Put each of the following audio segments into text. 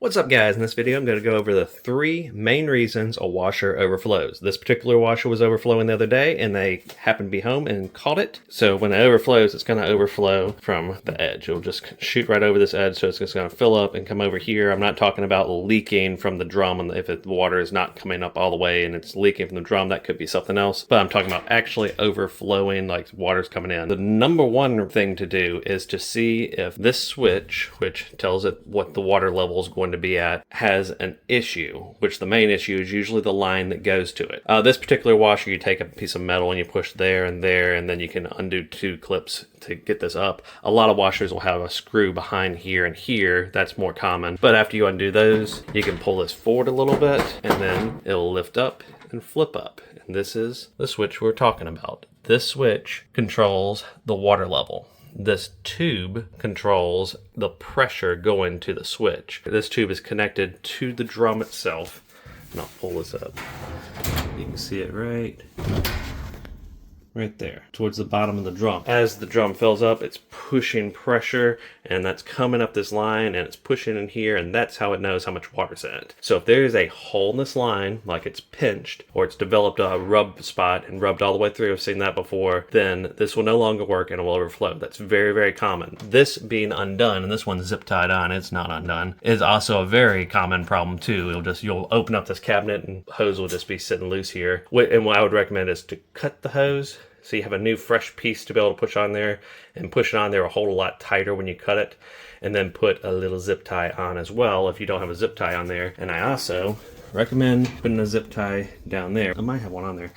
What's up guys, in this video I'm going to go over the 3 main reasons a washer overflows. This particular washer was overflowing the other day and they happened to be home and caught it. So when it overflows, it's going to overflow from the edge. It'll just shoot right over this edge, so it's just going to fill up and come over here. I'm not talking about leaking from the drum, and if the water is not coming up all the way and it's leaking from the drum, that could be something else. But I'm talking about actually overflowing, like water's coming in. The number one thing to do is to see if this switch, which tells it what the water level is going to be at, has an issue, which the main issue is usually the line that goes to it. This particular washer, you take a piece of metal and you push there, and then you can undo 2 clips to get this up. A lot of washers will have a screw behind here and here. That's more common. But after you undo those, you can pull this forward a little bit and then it'll lift up and flip up. And this is the switch we're talking about. This switch controls the water level. This tube controls the pressure going to the switch. This tube is connected to the drum itself. And I'll pull this up. You can see it right there, towards the bottom of the drum. As the drum fills up, it's pushing pressure, and that's coming up this line, and it's pushing in here, and that's how it knows how much water's in it. So if there is a hole in this line, like it's pinched, or it's developed a rub spot and rubbed all the way through, I've seen that before, then this will no longer work and it will overflow. That's very, very common. This being undone, and this one's zip tied on, it's not undone, is also a very common problem too. You'll open up this cabinet and hose will just be sitting loose here. And what I would recommend is to cut the hose, so you have a new fresh piece to be able to push on there, and push it on there a whole lot tighter when you cut it, and then put a little zip tie on as well if you don't have a zip tie on there. And I also recommend putting a zip tie down there. I might have one on there,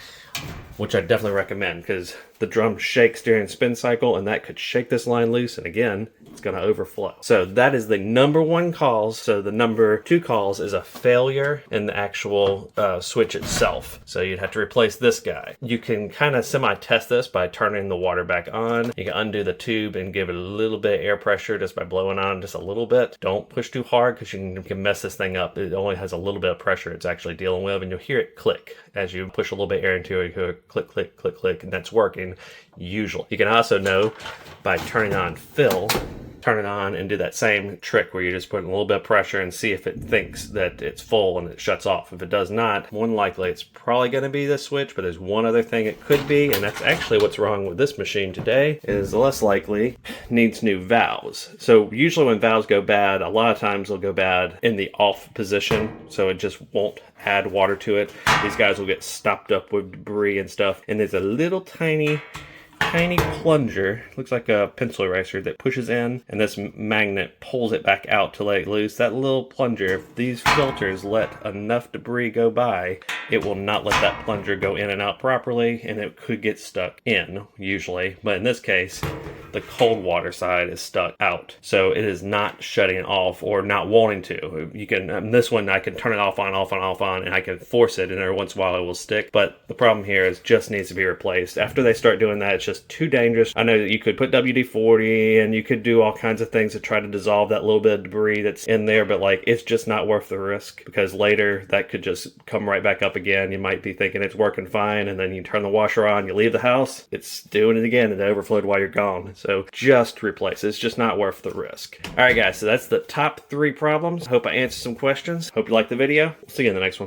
which I definitely recommend, because the drum shakes during the spin cycle and that could shake this line loose, and again, it's going to overflow. So that is the number 1 cause. So the number 2 cause is a failure in the actual switch itself. So you'd have to replace this guy. You can kind of semi-test this by turning the water back on. You can undo the tube and give it a little bit of air pressure just by blowing on just a little bit. Don't push too hard, because you can mess this thing up. It only has a little bit of pressure it's actually dealing with, and you'll hear it click. As you push a little bit of air into it, you hear it click, click, click, click, and that's working usually. You can also know by turning on fill. Turn it on and do that same trick where you just put a little bit of pressure and see if it thinks that it's full and it shuts off. If it does not, more than likely it's probably going to be this switch, but there's one other thing it could be, and that's actually what's wrong with this machine today, is less likely needs new valves. So usually when valves go bad, a lot of times they'll go bad in the off position, so it just won't add water to it. These guys will get stopped up with debris and stuff, and there's a little tiny plunger, looks like a pencil eraser, that pushes in, and this magnet pulls it back out to let it loose. That little plunger, if these filters let enough debris go by, it will not let that plunger go in and out properly, and it could get stuck in usually. But in this case, the cold water side is stuck out, so it is not shutting off or not wanting to. You can, this one I can turn it off on, and I can force it, and every once in a while it will stick. But the problem here is just needs to be replaced. After they start doing that, it's just too dangerous. I know that you could put WD-40 and you could do all kinds of things to try to dissolve that little bit of debris that's in there, but like, it's just not worth the risk, because later that could just come right back up again. You might be thinking it's working fine, and then you turn the washer on, you leave the house, it's doing it again, and it overflowed while you're gone. So just replace it. It's just not worth the risk. All right guys, so that's the top 3 problems. Hope I answered some questions. Hope you liked the video. See you in the next one.